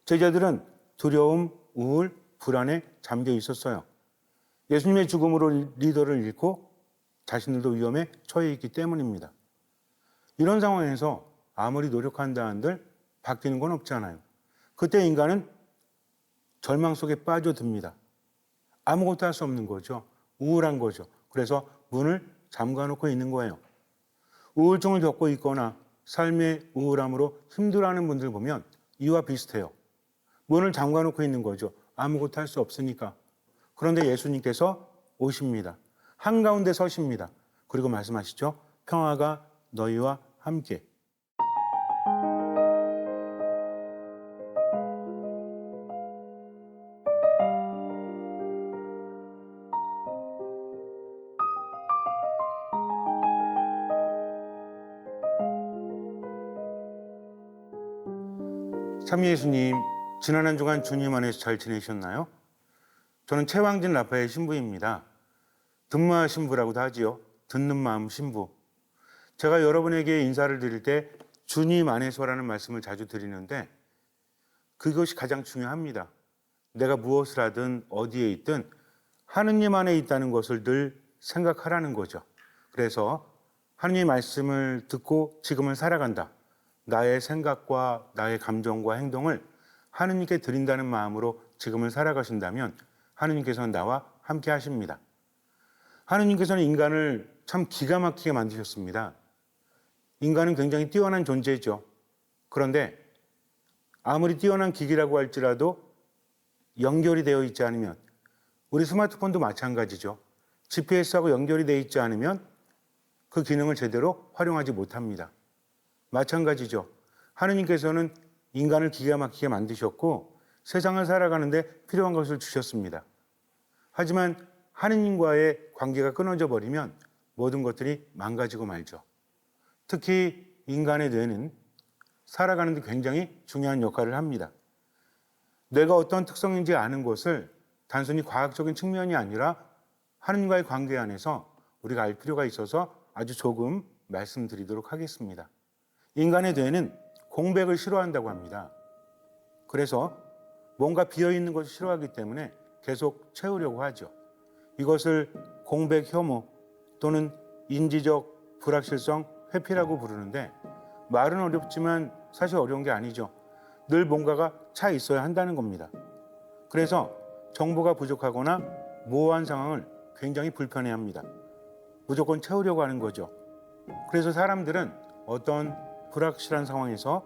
제자들은 두려움, 우울, 불안에 잠겨 있었어요. 예수님의 죽음으로 리더를 잃고 자신들도 위험에 처해 있기 때문입니다. 이런 상황에서 아무리 노력한다 한들 바뀌는 건 없잖아요. 그때 인간은 절망 속에 빠져듭니다. 아무것도 할 수 없는 거죠. 우울한 거죠. 그래서 문을 잠가놓고 있는 거예요. 우울증을 겪고 있거나 삶의 우울함으로 힘들어하는 분들 보면 이와 비슷해요. 문을 잠가놓고 있는 거죠. 아무것도 할 수 없으니까. 그런데 예수님께서 오십니다. 한가운데 서십니다. 그리고 말씀하시죠. 평화가 너희와 함께. 참 예수님, 지난 한 주간 주님 안에서 잘 지내셨나요? 저는 최왕진 라파엘 신부입니다. 듣마 신부라고도 하지요. 듣는 마음 신부. 제가 여러분에게 인사를 드릴 때 주님 안에서라는 말씀을 자주 드리는데 그것이 가장 중요합니다. 내가 무엇을 하든 어디에 있든 하느님 안에 있다는 것을 늘 생각하라는 거죠. 그래서 하느님의 말씀을 듣고 지금을 살아간다. 나의 생각과 나의 감정과 행동을 하느님께 드린다는 마음으로 지금을 살아가신다면 하느님께서는 나와 함께 하십니다. 하느님께서는 인간을 참 기가 막히게 만드셨습니다. 인간은 굉장히 뛰어난 존재죠. 그런데 아무리 뛰어난 기기라고 할지라도 연결이 되어 있지 않으면 우리 스마트폰도 마찬가지죠. GPS하고 연결이 되어 있지 않으면 그 기능을 제대로 활용하지 못합니다. 마찬가지죠. 하느님께서는 인간을 기가 막히게 만드셨고 세상을 살아가는데 필요한 것을 주셨습니다. 하지만 하느님과의 관계가 끊어져 버리면 모든 것들이 망가지고 말죠. 특히 인간의 뇌는 살아가는 데 굉장히 중요한 역할을 합니다. 뇌가 어떤 특성인지 아는 것을 단순히 과학적인 측면이 아니라 하느님과의 관계 안에서 우리가 알 필요가 있어서 아주 조금 말씀드리도록 하겠습니다. 인간의 뇌는 공백을 싫어한다고 합니다. 그래서 뭔가 비어있는 것을 싫어하기 때문에 계속 채우려고 하죠. 이것을 공백 혐오 또는 인지적 불확실성 회피라고 부르는데 말은 어렵지만 사실 어려운 게 아니죠. 늘 뭔가가 차 있어야 한다는 겁니다. 그래서 정보가 부족하거나 모호한 상황을 굉장히 불편해합니다. 무조건 채우려고 하는 거죠. 그래서 사람들은 어떤 불확실한 상황에서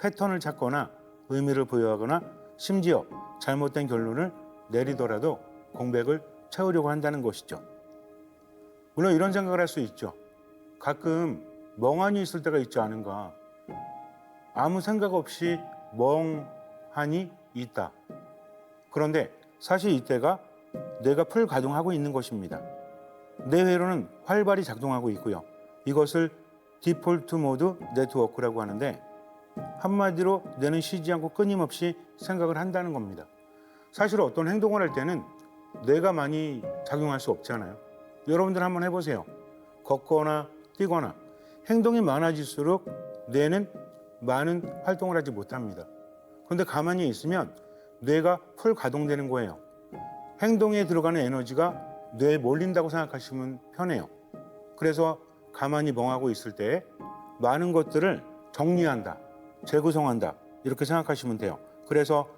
패턴을 찾거나 의미를 부여하거나 심지어 잘못된 결론을 내리더라도 공백을 채우려고 한다는 것이죠. 물론 이런 생각을 할 수 있죠. 가끔 멍하니 있을 때가 있지 않은가. 아무 생각 없이 멍하니 있다. 그런데 사실 이때가 뇌가 풀 가동하고 있는 것입니다. 뇌회로는 활발히 작동하고 있고요. 이것을 디폴트 모드 네트워크라고 하는데 한마디로 뇌는 쉬지 않고 끊임없이 생각을 한다는 겁니다. 사실 어떤 행동을 할 때는 뇌가 많이 작용할 수 없잖아요. 여러분들 한번 해보세요. 걷거나 뛰거나 행동이 많아질수록 뇌는 많은 활동을 하지 못합니다. 그런데 가만히 있으면 뇌가 풀 가동되는 거예요. 행동에 들어가는 에너지가 뇌에 몰린다고 생각하시면 편해요. 그래서 가만히 멍하고 있을 때 많은 것들을 정리한다, 재구성한다 이렇게 생각하시면 돼요. 그래서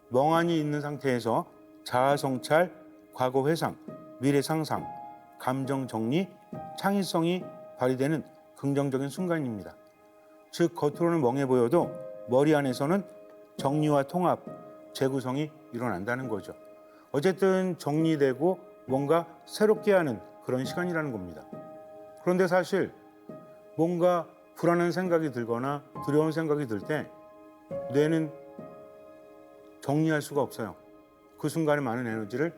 멍하니 있는 상태에서 자아 성찰, 과거 회상, 미래 상상, 감정 정리, 창의성이 발휘되는 긍정적인 순간입니다. 즉 겉으로는 멍해 보여도 머리 안에서는 정리와 통합, 재구성이 일어난다는 거죠. 어쨌든 정리되고 뭔가 새롭게 하는 그런 시간이라는 겁니다. 그런데 사실 뭔가 불안한 생각이 들거나 두려운 생각이 들 때 뇌는 정리할 수가 없어요. 그 순간에 많은 에너지를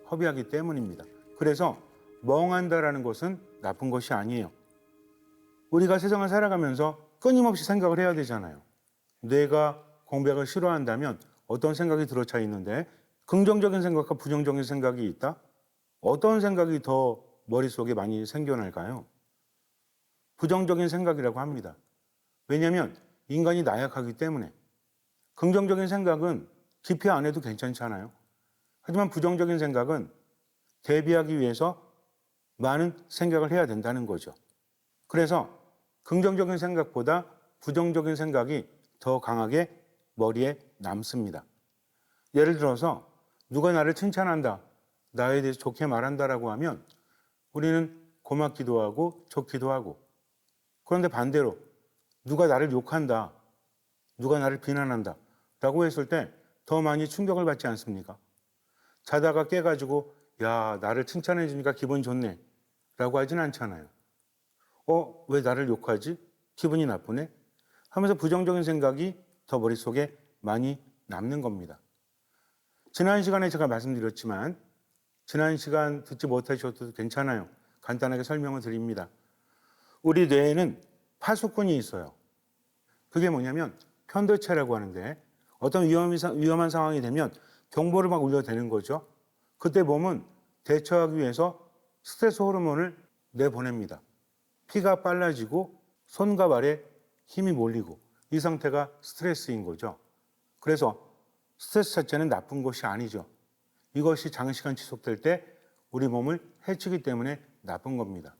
허비하기 때문입니다. 그래서 멍한다라는 것은 나쁜 것이 아니에요. 우리가 세상을 살아가면서 끊임없이 생각을 해야 되잖아요. 뇌가 공백을 싫어한다면 어떤 생각이 들어차 있는데 긍정적인 생각과 부정적인 생각이 있다? 어떤 생각이 더 머릿속에 많이 생겨날까요? 부정적인 생각이라고 합니다. 왜냐하면 인간이 나약하기 때문에 긍정적인 생각은 기피 안 해도 괜찮잖아요. 하지만 부정적인 생각은 대비하기 위해서 많은 생각을 해야 된다는 거죠. 그래서 긍정적인 생각보다 부정적인 생각이 더 강하게 머리에 남습니다. 예를 들어서 누가 나를 칭찬한다, 나에 대해서 좋게 말한다라고 하면 우리는 고맙기도 하고 좋기도 하고, 그런데 반대로 누가 나를 욕한다, 누가 나를 비난한다 라고 했을 때 더 많이 충격을 받지 않습니까? 자다가 깨가지고 야, 나를 칭찬해 주니까 기분 좋네 라고 하진 않잖아요. 왜 나를 욕하지? 기분이 나쁘네? 하면서 부정적인 생각이 더 머릿속에 많이 남는 겁니다. 지난 시간에 제가 말씀드렸지만 지난 시간 듣지 못하셔도 괜찮아요. 간단하게 설명을 드립니다. 우리 뇌에는 파수꾼이 있어요. 그게 뭐냐면 편도체라고 하는데 어떤 위험한 상황이 되면 경보를 막 울려대는 거죠. 그때 몸은 대처하기 위해서 스트레스 호르몬을 내보냅니다. 피가 빨라지고 손과 발에 힘이 몰리고 이 상태가 스트레스인 거죠. 그래서 스트레스 자체는 나쁜 것이 아니죠. 이것이 장시간 지속될 때 우리 몸을 해치기 때문에 나쁜 겁니다.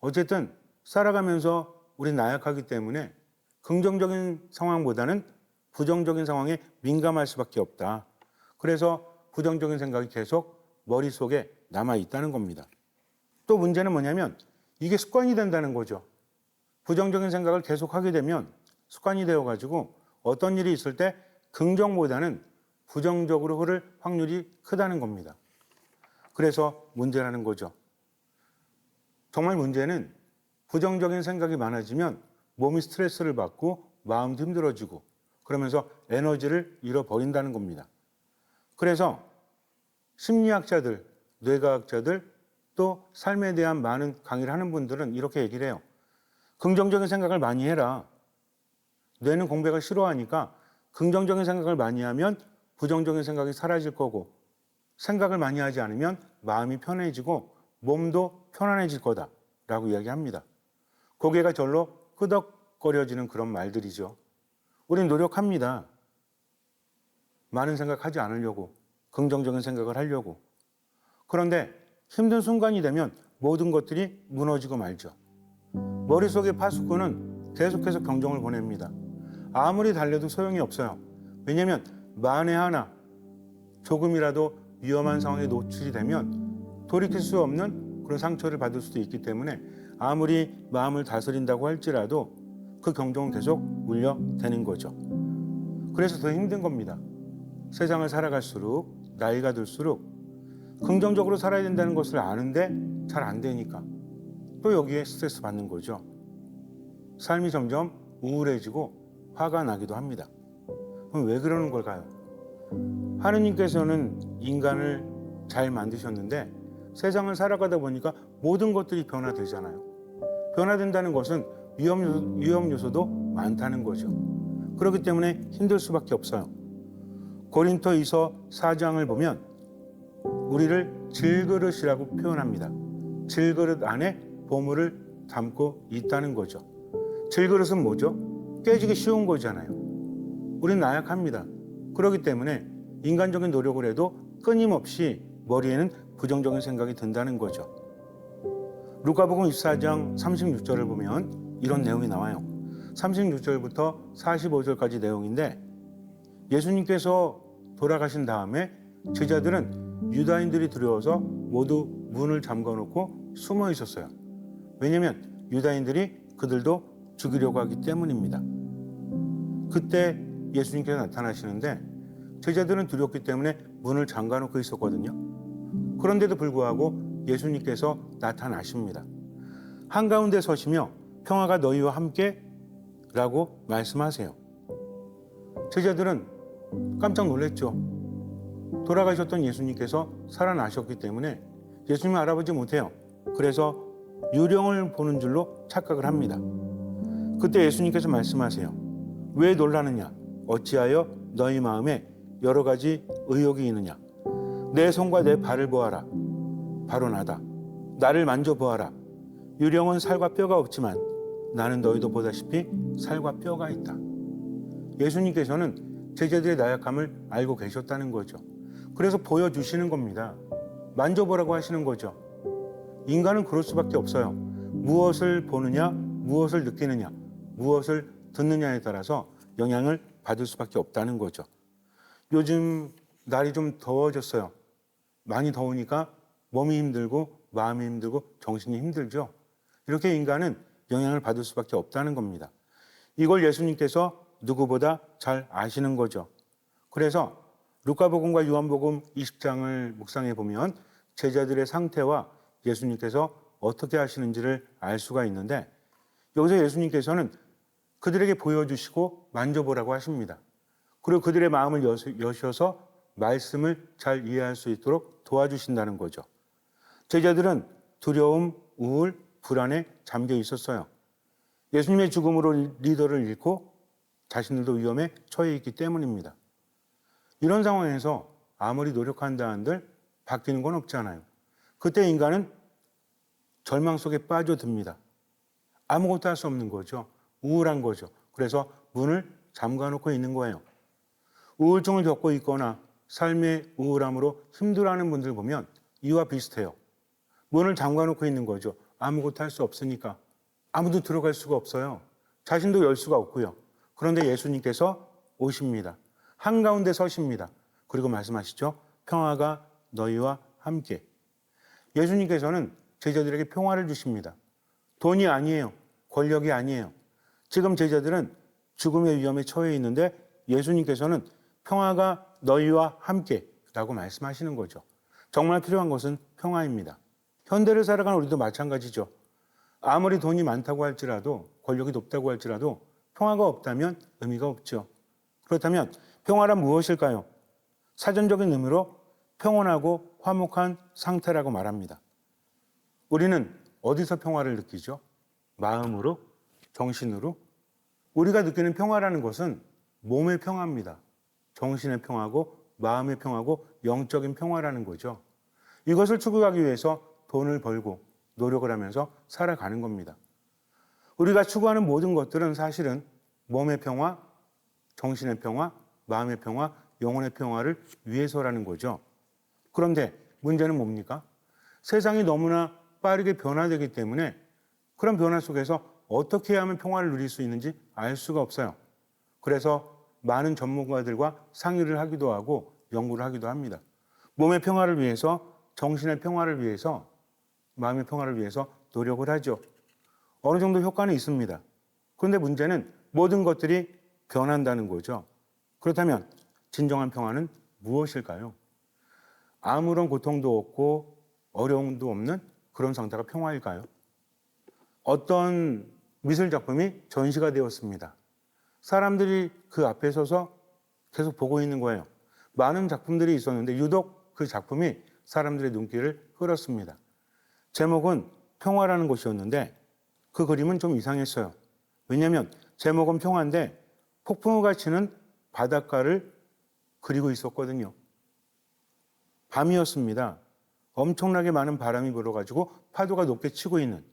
어쨌든 살아가면서 우리 나약하기 때문에 긍정적인 상황보다는 부정적인 상황에 민감할 수밖에 없다. 그래서 부정적인 생각이 계속 머릿속에 남아있다는 겁니다. 또 문제는 뭐냐면 이게 습관이 된다는 거죠. 부정적인 생각을 계속 하게 되면 습관이 되어가지고 어떤 일이 있을 때 긍정보다는 부정적으로 흐를 확률이 크다는 겁니다. 그래서 문제라는 거죠. 정말 문제는 부정적인 생각이 많아지면 몸이 스트레스를 받고 마음도 힘들어지고 그러면서 에너지를 잃어버린다는 겁니다. 그래서 심리학자들, 뇌과학자들 또 삶에 대한 많은 강의를 하는 분들은 이렇게 얘기를 해요. 긍정적인 생각을 많이 해라. 뇌는 공백을 싫어하니까 긍정적인 생각을 많이 하면 부정적인 생각이 사라질 거고 생각을 많이 하지 않으면 마음이 편해지고 몸도 편안해질 거다라고 이야기합니다. 고개가 절로 끄덕거려지는 그런 말들이죠. 우리는 노력합니다. 많은 생각하지 않으려고, 긍정적인 생각을 하려고. 그런데 힘든 순간이 되면 모든 것들이 무너지고 말죠. 머릿속의 파수꾼은 계속해서 경종을 보냅니다. 아무리 달려도 소용이 없어요. 왜냐하면 만에 하나 조금이라도 위험한 상황에 노출이 되면 돌이킬 수 없는 그런 상처를 받을 수도 있기 때문에 아무리 마음을 다스린다고 할지라도 그 경종은 계속 울려대는 거죠. 그래서 더 힘든 겁니다. 세상을 살아갈수록 나이가 들수록 긍정적으로 살아야 된다는 것을 아는데 잘 안 되니까 또 여기에 스트레스 받는 거죠. 삶이 점점 우울해지고 화가 나기도 합니다. 그럼 왜 그러는 걸까요? 하느님께서는 인간을 잘 만드셨는데 세상을 살아가다 보니까 모든 것들이 변화되잖아요. 변화된다는 것은 위험 요소도 많다는 거죠. 그렇기 때문에 힘들 수밖에 없어요. 고린토이서 4장을 보면 우리를 질그릇이라고 표현합니다. 질그릇 안에 보물을 담고 있다는 거죠. 질그릇은 뭐죠? 깨지기 쉬운 거잖아요. 우리는 나약합니다. 그렇기 때문에 인간적인 노력을 해도 끊임없이 머리에는 부정적인 생각이 든다는 거죠. 루카복음 24장 36절을 보면 이런 내용이 나와요. 36절부터 45절까지 내용인데 예수님께서 돌아가신 다음에 제자들은 유다인들이 두려워서 모두 문을 잠궈놓고 숨어 있었어요. 왜냐하면 유다인들이 그들도 죽이려고 하기 때문입니다. 그때 예수님께서 나타나시는데 제자들은 두렵기 때문에 문을 잠가놓고 있었거든요. 그런데도 불구하고 예수님께서 나타나십니다. 한가운데 서시며 평화가 너희와 함께 라고 말씀하세요. 제자들은 깜짝 놀랐죠. 돌아가셨던 예수님께서 살아나셨기 때문에 예수님을 알아보지 못해요. 그래서 유령을 보는 줄로 착각을 합니다. 그때 예수님께서 말씀하세요. 왜 놀라느냐? 어찌하여 너희 마음에 여러 가지 의혹이 있느냐? 내 손과 내 발을 보아라. 바로 나다. 나를 만져보아라. 유령은 살과 뼈가 없지만 나는 너희도 보다시피 살과 뼈가 있다. 예수님께서는 제자들의 나약함을 알고 계셨다는 거죠. 그래서 보여주시는 겁니다. 만져보라고 하시는 거죠. 인간은 그럴 수밖에 없어요. 무엇을 보느냐, 무엇을 느끼느냐, 무엇을 듣느냐에 따라서 영향을 받을 수밖에 없다는 거죠. 요즘 날이 좀 더워졌어요. 많이 더우니까 몸이 힘들고 마음이 힘들고 정신이 힘들죠. 이렇게 인간은 영향을 받을 수밖에 없다는 겁니다. 이걸 예수님께서 누구보다 잘 아시는 거죠. 그래서 루카복음과 요한복음 20장을 묵상해 보면 제자들의 상태와 예수님께서 어떻게 하시는지를 알 수가 있는데, 여기서 예수님께서는 그들에게 보여주시고 만져보라고 하십니다. 그리고 그들의 마음을 여셔서 말씀을 잘 이해할 수 있도록 도와주신다는 거죠. 제자들은 두려움, 우울, 불안에 잠겨 있었어요. 예수님의 죽음으로 리더를 잃고 자신들도 위험에 처해 있기 때문입니다. 이런 상황에서 아무리 노력한다 한들 바뀌는 건 없잖아요. 그때 인간은 절망 속에 빠져듭니다. 아무것도 할 수 없는 거죠. 우울한 거죠. 그래서 문을 잠가 놓고 있는 거예요. 우울증을 겪고 있거나 삶의 우울함으로 힘들어하는 분들 보면 이와 비슷해요. 문을 잠가 놓고 있는 거죠. 아무것도 할 수 없으니까. 아무도 들어갈 수가 없어요. 자신도 열 수가 없고요. 그런데 예수님께서 오십니다. 한가운데 서십니다. 그리고 말씀하시죠. 평화가 너희와 함께. 예수님께서는 제자들에게 평화를 주십니다. 돈이 아니에요. 권력이 아니에요. 지금 제자들은 죽음의 위험에 처해 있는데 예수님께서는 평화가 너희와 함께 라고 말씀하시는 거죠. 정말 필요한 것은 평화입니다. 현대를 살아가는 우리도 마찬가지죠. 아무리 돈이 많다고 할지라도 권력이 높다고 할지라도 평화가 없다면 의미가 없죠. 그렇다면 평화란 무엇일까요? 사전적인 의미로 평온하고 화목한 상태라고 말합니다. 우리는 어디서 평화를 느끼죠? 마음으로, 정신으로. 우리가 느끼는 평화라는 것은 몸의 평화입니다. 정신의 평화고 마음의 평화고 영적인 평화라는 거죠. 이것을 추구하기 위해서 돈을 벌고 노력을 하면서 살아가는 겁니다. 우리가 추구하는 모든 것들은 사실은 몸의 평화, 정신의 평화, 마음의 평화, 영혼의 평화를 위해서라는 거죠. 그런데 문제는 뭡니까? 세상이 너무나 빠르게 변화되기 때문에 그런 변화 속에서 어떻게 해야 하면 평화를 누릴 수 있는지 알 수가 없어요. 그래서 많은 전문가들과 상의를 하기도 하고 연구를 하기도 합니다. 몸의 평화를 위해서, 정신의 평화를 위해서, 마음의 평화를 위해서 노력을 하죠. 어느 정도 효과는 있습니다. 그런데 문제는 모든 것들이 변한다는 거죠. 그렇다면 진정한 평화는 무엇일까요? 아무런 고통도 없고 어려움도 없는 그런 상태가 평화일까요? 어떤 미술 작품이 전시가 되었습니다. 사람들이 그 앞에 서서 계속 보고 있는 거예요. 많은 작품들이 있었는데 유독 그 작품이 사람들의 눈길을 끌었습니다. 제목은 평화라는 것이었는데 그 그림은 좀 이상했어요. 왜냐하면 제목은 평화인데 폭풍우가 치는 바닷가를 그리고 있었거든요. 밤이었습니다. 엄청나게 많은 바람이 불어가지고 파도가 높게 치고 있는,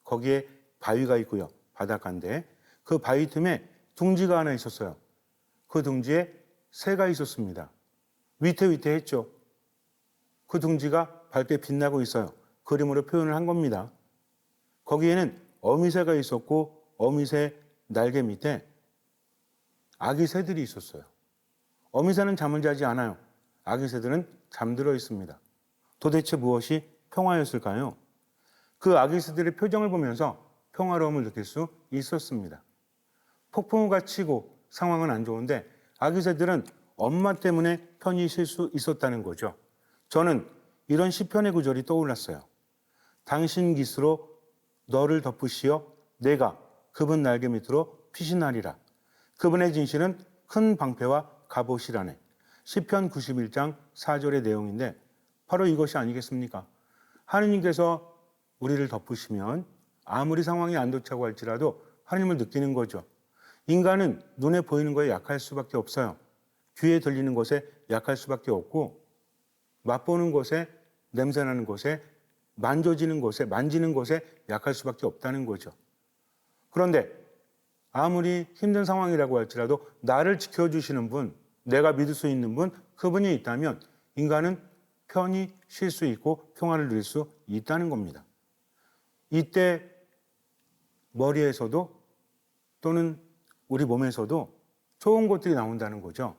거기에 바위가 있고요. 바닷가인데 그 바위 틈에 둥지가 하나 있었어요. 그 둥지에 새가 있었습니다. 위태위태했죠. 그 둥지가 밝게 빛나고 있어요. 그림으로 표현을 한 겁니다. 거기에는 어미새가 있었고 어미새 날개 밑에 아기 새들이 있었어요. 어미새는 잠을 자지 않아요. 아기 새들은 잠들어 있습니다. 도대체 무엇이 평화였을까요? 그 아기 새들의 표정을 보면서 평화로움을 느낄 수 있었습니다. 폭풍우가 치고 상황은 안 좋은데 아기 새들은 엄마 때문에 편히 쉴 수 있었다는 거죠. 저는 이런 시편의 구절이 떠올랐어요. 당신 깃으로 너를 덮으시어 내가 그분 날개 밑으로 피신하리라. 그분의 진실은 큰 방패와 갑옷이라네. 시편 91장 4절의 내용인데 바로 이것이 아니겠습니까? 하느님께서 우리를 덮으시면 아무리 상황이 안 좋다고 할지라도 하느님을 느끼는 거죠. 인간은 눈에 보이는 거에 약할 수밖에 없어요. 귀에 들리는 것에 약할 수밖에 없고 맛보는 것에, 냄새나는 것에, 만져지는 것에, 만지는 것에 약할 수밖에 없다는 거죠. 그런데 아무리 힘든 상황이라고 할지라도 나를 지켜주시는 분, 내가 믿을 수 있는 분, 그분이 있다면 인간은 편히 쉴 수 있고 평화를 누릴 수 있다는 겁니다. 이때 머리에서도 또는 우리 몸에서도 좋은 것들이 나온다는 거죠.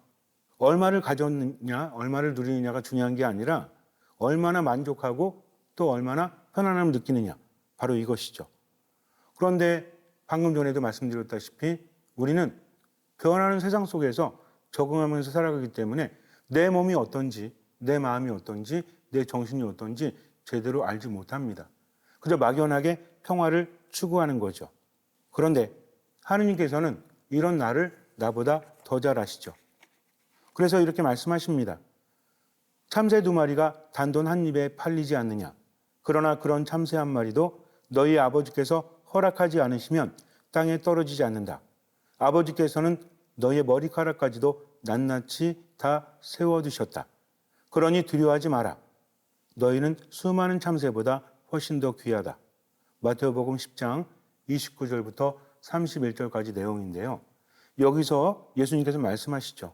얼마를 가졌느냐, 얼마를 누리느냐가 중요한 게 아니라 얼마나 만족하고 또 얼마나 편안함을 느끼느냐, 바로 이것이죠. 그런데 방금 전에도 말씀드렸다시피 우리는 변하는 세상 속에서 적응하면서 살아가기 때문에 내 몸이 어떤지, 내 마음이 어떤지, 내 정신이 어떤지 제대로 알지 못합니다. 그저 막연하게 평화를 추구하는 거죠. 그런데 하느님께서는 이런 나를 나보다 더 잘 아시죠. 그래서 이렇게 말씀하십니다. 참새 2마리가 단돈 한 입에 팔리지 않느냐. 그러나 그런 참새 한 마리도 너희 아버지께서 허락하지 않으시면 땅에 떨어지지 않는다. 아버지께서는 너희의 머리카락까지도 낱낱이 다 세워두셨다. 그러니 두려워하지 마라. 너희는 수많은 참새보다 훨씬 더 귀하다. 마태복음 10장 29절부터 31절까지 내용인데요. 여기서 예수님께서 말씀하시죠.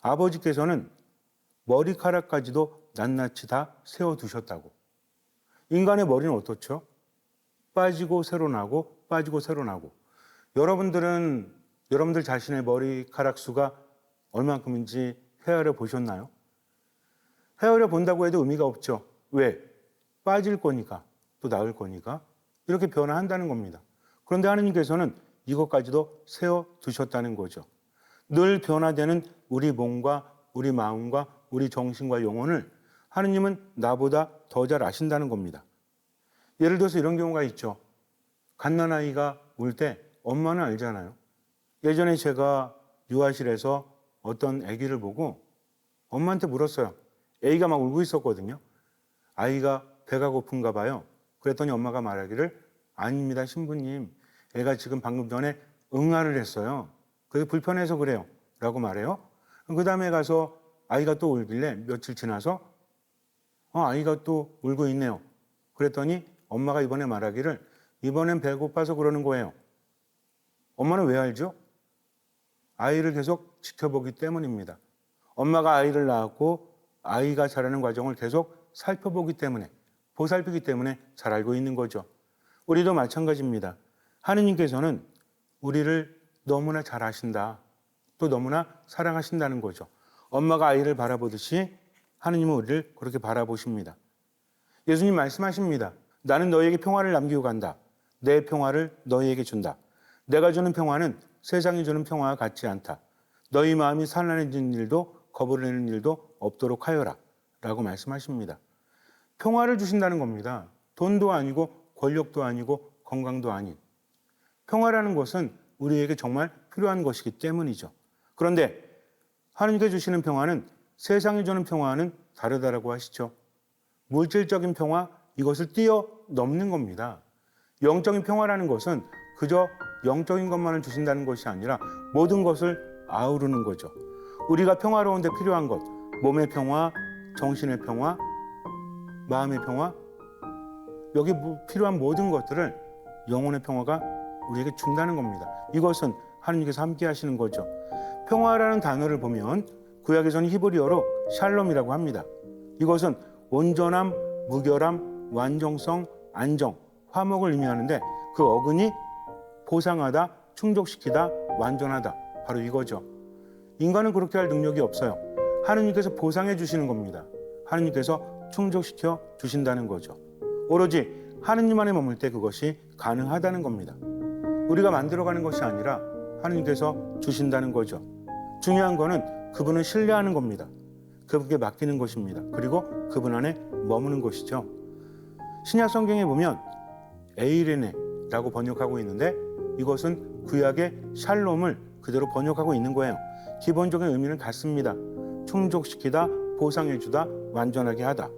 아버지께서는 머리카락까지도 낱낱이 다 세워두셨다고. 인간의 머리는 어떻죠? 빠지고 새로 나고 빠지고 새로 나고. 여러분들 자신의 머리카락 수가 얼만큼인지 헤아려 보셨나요? 헤아려 본다고 해도 의미가 없죠. 왜? 빠질 거니까, 또 나을 거니까 이렇게 변화한다는 겁니다. 그런데 하느님께서는 이것까지도 세워두셨다는 거죠. 늘 변화되는 우리 몸과 우리 마음과 우리 정신과 영혼을 하느님은 나보다 더 잘 아신다는 겁니다. 예를 들어서 이런 경우가 있죠. 갓난아이가 울 때 엄마는 알잖아요. 예전에 제가 유아실에서 어떤 아기를 보고 엄마한테 물었어요. 아기가 막 울고 있었거든요. 아이가 배가 고픈가 봐요. 그랬더니 엄마가 말하기를 아닙니다, 신부님. 애가 지금 방금 전에 응아를 했어요. 그래서 불편해서 그래요. 라고 말해요. 그 다음에 가서 아이가 또 울길래 며칠 지나서 아이가 또 울고 있네요. 그랬더니 엄마가 이번에 말하기를 이번엔 배고파서 그러는 거예요. 엄마는 왜 알죠? 아이를 계속 지켜보기 때문입니다. 엄마가 아이를 낳았고 아이가 자라는 과정을 계속 살펴보기 때문에, 보살피기 때문에 잘 알고 있는 거죠. 우리도 마찬가지입니다. 하느님께서는 우리를 너무나 잘 아신다. 또 너무나 사랑하신다는 거죠. 엄마가 아이를 바라보듯이 하느님은 우리를 그렇게 바라보십니다. 예수님 말씀하십니다. 나는 너희에게 평화를 남기고 간다. 내 평화를 너희에게 준다. 내가 주는 평화는 세상이 주는 평화와 같지 않다. 너희 마음이 산란해지는 일도 겁을 내는 일도 없도록 하여라. 라고 말씀하십니다. 평화를 주신다는 겁니다. 돈도 아니고 권력도 아니고 건강도 아닌. 평화라는 것은 우리에게 정말 필요한 것이기 때문이죠. 그런데 하느님께 주시는 평화는 세상이 주는 평화와는 다르다라고 하시죠. 물질적인 평화, 이것을 뛰어넘는 겁니다. 영적인 평화라는 것은 그저 영적인 것만을 주신다는 것이 아니라 모든 것을 아우르는 거죠. 우리가 평화로운데 필요한 것, 몸의 평화, 정신의 평화, 마음의 평화, 여기 필요한 모든 것들을 영혼의 평화가 우리에게 준다는 겁니다. 이것은 하느님께서 함께 하시는 거죠. 평화라는 단어를 보면 구약에서는 히브리어로 샬롬이라고 합니다. 이것은 온전함, 무결함, 완전성, 안정, 화목을 의미하는데 그 어근이 보상하다, 충족시키다, 완전하다. 바로 이거죠. 인간은 그렇게 할 능력이 없어요. 하느님께서 보상해 주시는 겁니다. 하느님께서 충족시켜 주신다는 거죠. 오로지 하느님 안에 머물 때 그것이 가능하다는 겁니다. 우리가 만들어가는 것이 아니라 하느님께서 주신다는 거죠. 중요한 거는 그분을 신뢰하는 겁니다. 그분께 맡기는 것입니다. 그리고 그분 안에 머무는 것이죠. 신약 성경에 보면 에이레네라고 번역하고 있는데 이것은 구약의 샬롬을 그대로 번역하고 있는 거예요. 기본적인 의미는 같습니다. 충족시키다, 보상해주다, 완전하게 하다.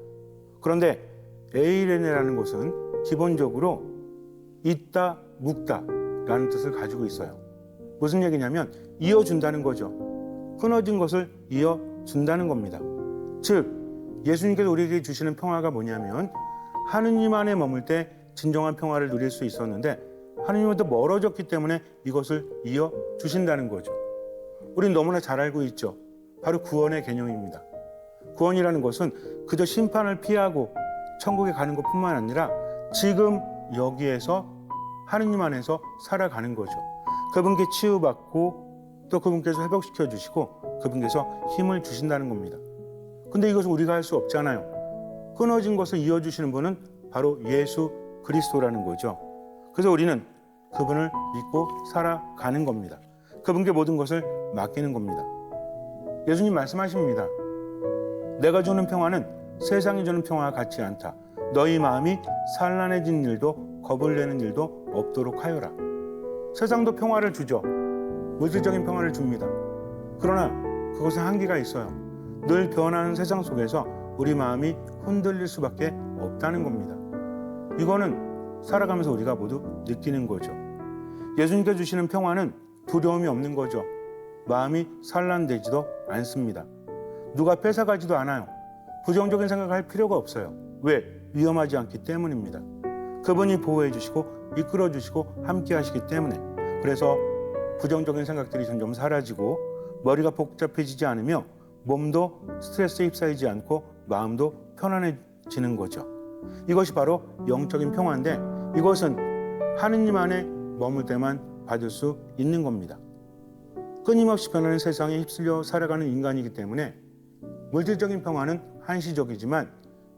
그런데 에이레네라는 것은 기본적으로 있다, 묵다 라는 뜻을 가지고 있어요. 무슨 얘기냐면 이어준다는 거죠. 끊어진 것을 이어준다는 겁니다. 즉 예수님께서 우리에게 주시는 평화가 뭐냐면 하느님 안에 머물 때 진정한 평화를 누릴 수 있었는데 하느님부터 멀어졌기 때문에 이것을 이어주신다는 거죠. 우린 너무나 잘 알고 있죠. 바로 구원의 개념입니다. 구원이라는 것은 그저 심판을 피하고 천국에 가는 것뿐만 아니라 지금 여기에서 하느님 안에서 살아가는 거죠. 그분께 치유받고 또 그분께서 회복시켜 주시고 그분께서 힘을 주신다는 겁니다. 근데 이것을 우리가 할 수 없잖아요. 끊어진 것을 이어주시는 분은 바로 예수 그리스도라는 거죠. 그래서 우리는 그분을 믿고 살아가는 겁니다. 그분께 모든 것을 맡기는 겁니다. 예수님 말씀하십니다. 내가 주는 평화는 세상이 주는 평화와 같지 않다. 너희 마음이 산란해진 일도 겁을 내는 일도 없도록 하여라. 세상도 평화를 주죠. 물질적인 평화를 줍니다. 그러나 그것은 한계가 있어요. 늘 변하는 세상 속에서 우리 마음이 흔들릴 수밖에 없다는 겁니다. 이거는 살아가면서 우리가 모두 느끼는 거죠. 예수님께 주시는 평화는 두려움이 없는 거죠. 마음이 산란되지도 않습니다. 누가 뺏어가지도 않아요. 부정적인 생각을 할 필요가 없어요. 왜? 위험하지 않기 때문입니다. 그분이 보호해 주시고 이끌어 주시고 함께 하시기 때문에. 그래서 부정적인 생각들이 점점 사라지고 머리가 복잡해지지 않으며 몸도 스트레스에 휩싸이지 않고 마음도 편안해지는 거죠. 이것이 바로 영적인 평화인데 이것은 하느님 안에 머물 때만 받을 수 있는 겁니다. 끊임없이 변하는 세상에 휩쓸려 살아가는 인간이기 때문에 물질적인 평화는 한시적이지만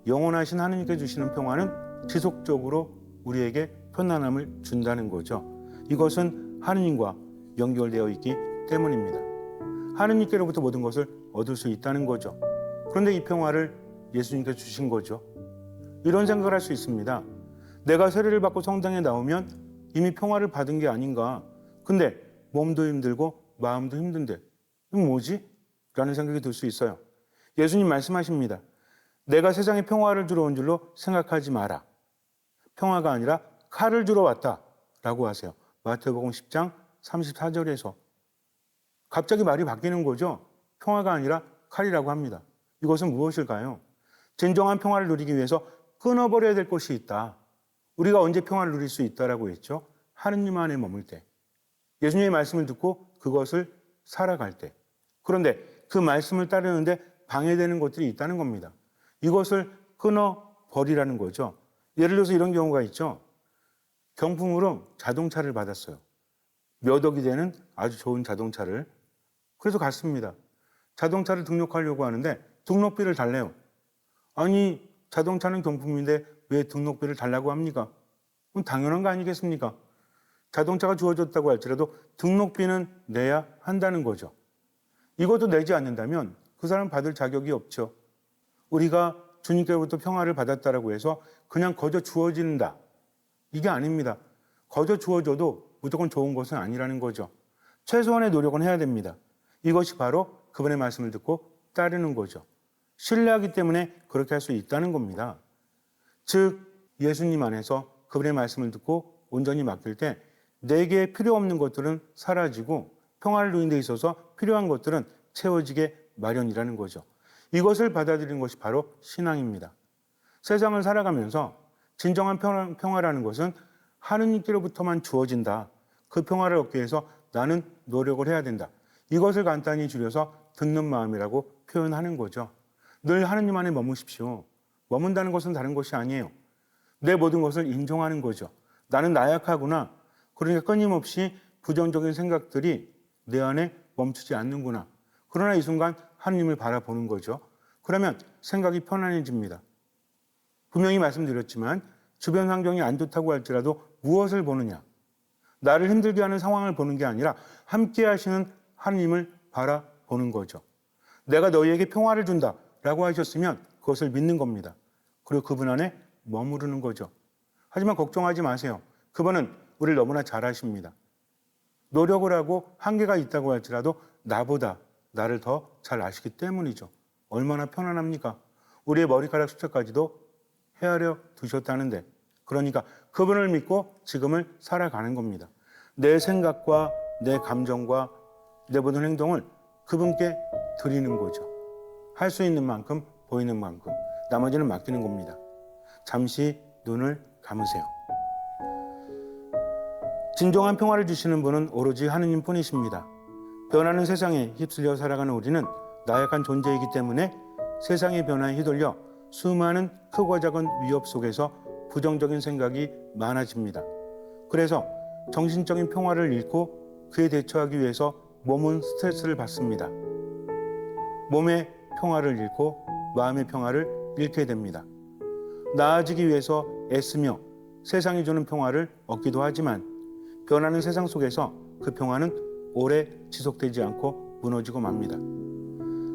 영원하신 하느님께 주시는 평화는 지속적으로 우리에게 편안함을 준다는 거죠. 이것은 하느님과 연결되어 있기 때문입니다. 하느님께로부터 모든 것을 얻을 수 있다는 거죠. 그런데 이 평화를 예수님께 주신 거죠. 이런 생각을 할 수 있습니다. 내가 세례를 받고 성당에 나오면 이미 평화를 받은 게 아닌가. 근데 몸도 힘들고 마음도 힘든데 이건 뭐지? 라는 생각이 들 수 있어요. 예수님 말씀하십니다. 내가 세상에 평화를 주러 온 줄로 생각하지 마라. 평화가 아니라 칼을 주러 왔다 라고 하세요. 마태복음 10장 34절에서 갑자기 말이 바뀌는 거죠. 평화가 아니라 칼이라고 합니다. 이것은 무엇일까요? 진정한 평화를 누리기 위해서 끊어버려야 될 것이 있다. 우리가 언제 평화를 누릴 수 있다라고 했죠? 하느님 안에 머물 때. 예수님의 말씀을 듣고 그것을 살아갈 때. 그런데 그 말씀을 따르는데 방해되는 것들이 있다는 겁니다. 이것을 끊어버리라는 거죠. 예를 들어서 이런 경우가 있죠. 경품으로 자동차를 받았어요. 몇 억이 되는 아주 좋은 자동차를. 그래서 갔습니다. 자동차를 등록하려고 하는데 등록비를 달래요. 아니 자동차는 경품인데 왜 등록비를 달라고 합니까? 그럼 당연한 거 아니겠습니까? 자동차가 주어졌다고 할지라도 등록비는 내야 한다는 거죠. 이것도 내지 않는다면 그 사람 받을 자격이 없죠. 우리가 주님께로부터 평화를 받았다라고 해서 그냥 거저 주어진다. 이게 아닙니다. 거저 주어져도 무조건 좋은 것은 아니라는 거죠. 최소한의 노력은 해야 됩니다. 이것이 바로 그분의 말씀을 듣고 따르는 거죠. 신뢰하기 때문에 그렇게 할 수 있다는 겁니다. 즉 예수님 안에서 그분의 말씀을 듣고 온전히 맡길 때 내게 필요 없는 것들은 사라지고 평화를 누리는 데 있어서 필요한 것들은 채워지게 마련이라는 거죠. 이것을 받아들이는 것이 바로 신앙입니다. 세상을 살아가면서 진정한 평화라는 것은 하느님께로부터만 주어진다. 그 평화를 얻기 위해서 나는 노력을 해야 된다. 이것을 간단히 줄여서 듣는 마음이라고 표현하는 거죠. 늘 하느님 안에 머무십시오. 머문다는 것은 다른 것이 아니에요. 내 모든 것을 인정하는 거죠. 나는 나약하구나. 그러니까 끊임없이 부정적인 생각들이 내 안에 멈추지 않는구나. 그러나 이 순간 하느님을 바라보는 거죠. 그러면 생각이 편안해집니다. 분명히 말씀드렸지만 주변 환경이 안 좋다고 할지라도 무엇을 보느냐? 나를 힘들게 하는 상황을 보는 게 아니라 함께 하시는 하느님을 바라보는 거죠. 내가 너희에게 평화를 준다라고 하셨으면 그것을 믿는 겁니다. 그리고 그분 안에 머무르는 거죠. 하지만 걱정하지 마세요. 그분은 우리를 너무나 잘 아십니다. 노력을 하고 한계가 있다고 할지라도 나보다 나를 더 잘 아시기 때문이죠. 얼마나 편안합니까? 우리의 머리카락 숫자까지도 헤아려 두셨다는데, 그러니까 그분을 믿고 지금을 살아가는 겁니다. 내 생각과 내 감정과 내 모든 행동을 그분께 드리는 거죠. 할 수 있는 만큼 보이는 만큼 나머지는 맡기는 겁니다. 잠시 눈을 감으세요. 진정한 평화를 주시는 분은 오로지 하느님뿐이십니다. 변하는 세상에 휩쓸려 살아가는 우리는 나약한 존재이기 때문에 세상의 변화에 휘둘려 수많은 크고 작은 위협 속에서 부정적인 생각이 많아집니다. 그래서 정신적인 평화를 잃고 그에 대처하기 위해서 몸은 스트레스를 받습니다. 몸의 평화를 잃고 마음의 평화를 잃게 됩니다. 나아지기 위해서 애쓰며 세상이 주는 평화를 얻기도 하지만 변하는 세상 속에서 그 평화는 오래 지속되지 않고 무너지고 맙니다.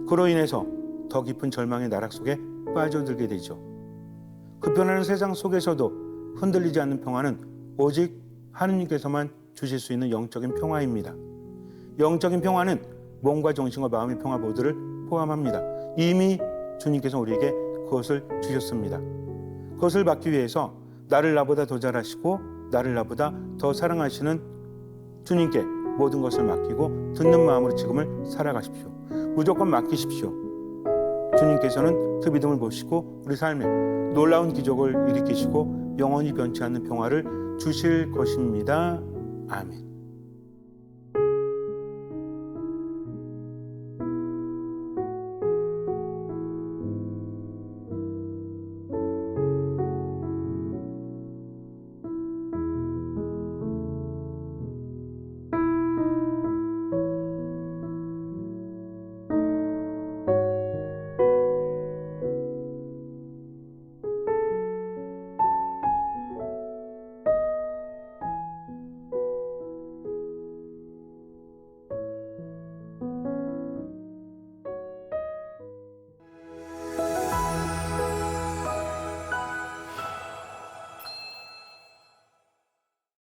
그로 인해서 더 깊은 절망의 나락 속에 빠져들게 되죠. 그 변하는 세상 속에서도 흔들리지 않는 평화는 오직 하느님께서만 주실 수 있는 영적인 평화입니다. 영적인 평화는 몸과 정신과 마음의 평화 모두를 포함합니다. 이미 주님께서 우리에게 그것을 주셨습니다. 그것을 받기 위해서 나를 나보다 더 잘하시고 나를 나보다 더 사랑하시는 주님께 모든 것을 맡기고 듣는 마음으로 지금을 살아가십시오. 무조건 맡기십시오. 주님께서는 그 믿음을 보시고 우리 삶에 놀라운 기적을 일으키시고 영원히 변치 않는 평화를 주실 것입니다. 아멘.